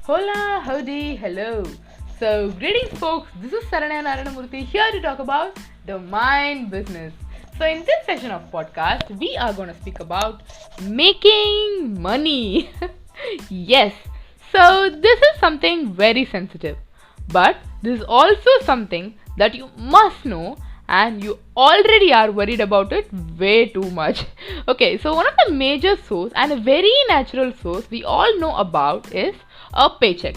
Hola, howdy, hello. So, greetings, folks. This is Saranya Narayanamurthy here to talk about the mind business. So, in this session of podcast, we are going to speak about making money. Yes. So, this is something very sensitive, but this is also something that you must know and you already are worried about it way too much. Okay, so one of the major source and a very natural source we all know about is a paycheck,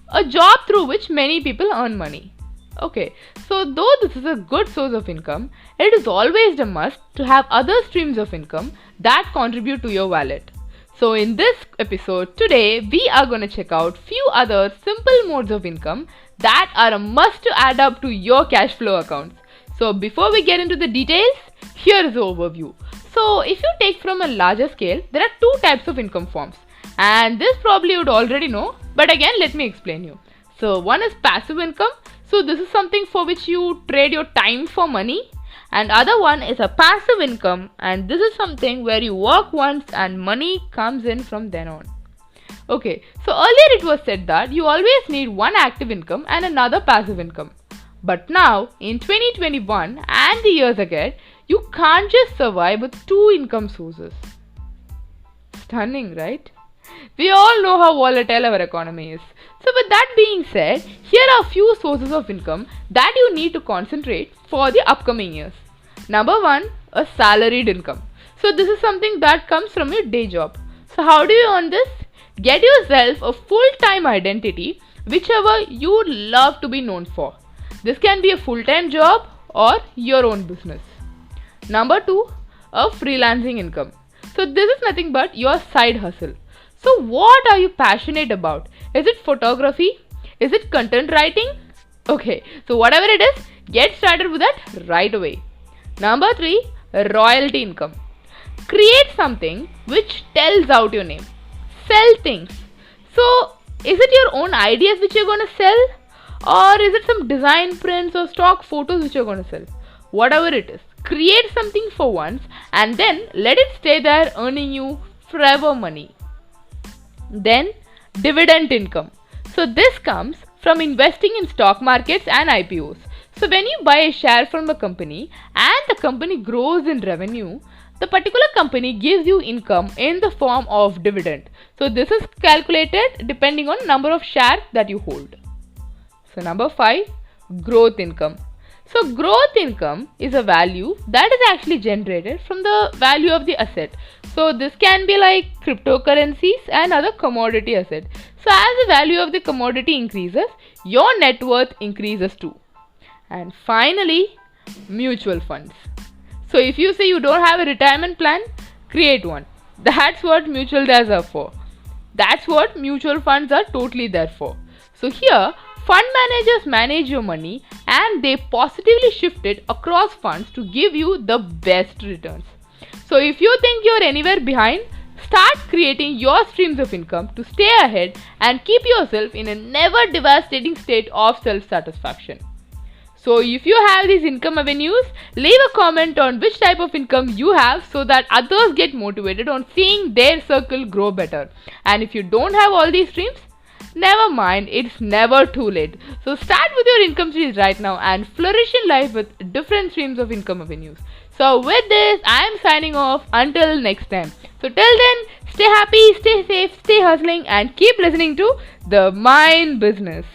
a job through which many people earn money. Okay, so though this is a good source of income, it is always a must to have other streams of income that contribute to your wallet. So in this episode today, we are going to check out few other simple modes of income that are a must to add up to your cash flow accounts. So before we get into the details, here is the overview. So if you take from a larger scale, there are two types of income forms. And this probably you would already know, but again let me explain you. So one is passive income. So this is something for which you trade your time for money. And other one is a passive income, and this is something where you work once and money comes in from then on. Okay, so earlier it was said that you always need one active income and another passive income. But now, in 2021 and the years ahead, you can't just survive with two income sources. Stunning, right? We all know how volatile our economy is. So with that being said, here are a few sources of income that you need to concentrate for the upcoming years. Number one, a salaried income. So this is something that comes from your day job. So how do you earn this? Get yourself a full-time identity, whichever you would love to be known for. This can be a full-time job or your own business. Number two, a freelancing income. So this is nothing but your side hustle. So what are you passionate about? Is it photography? Is it content writing? Okay, so whatever it is, get started with that right away. Number three, royalty income. Create something which tells out your name. Sell things. So is it your own ideas which you're going to sell? Or is it some design prints or stock photos which you're going to sell? Whatever it is, create something for once and then let it stay there earning you forever money. Then dividend income. So this comes from investing in stock markets and IPOs. So when you buy a share from a company and the company grows in revenue, the particular company gives you income in the form of dividend. So this is calculated depending on number of shares that you hold. So number 5, growth income. So growth income is a value that is actually generated from the value of the asset. So this can be like cryptocurrencies and other commodity assets. So as the value of the commodity increases, your net worth increases too. And finally, mutual funds. So if you say you don't have a retirement plan, create one. That's what mutual funds are for. That's what mutual funds are totally there for. So here, fund managers manage your money and they positively shift it across funds to give you the best returns. So if you think you're anywhere behind, start creating your streams of income to stay ahead and keep yourself in a never devastating state of self-satisfaction. So if you have these income avenues, leave a comment on which type of income you have so that others get motivated on seeing their circle grow better. And if you don't have all these streams, never mind, it's never too late. So start with your income streams right now and flourish in life with different streams of income avenues. So with this, I am signing off until next time. So till then, stay happy, stay safe, stay hustling and keep listening to The Mind Business.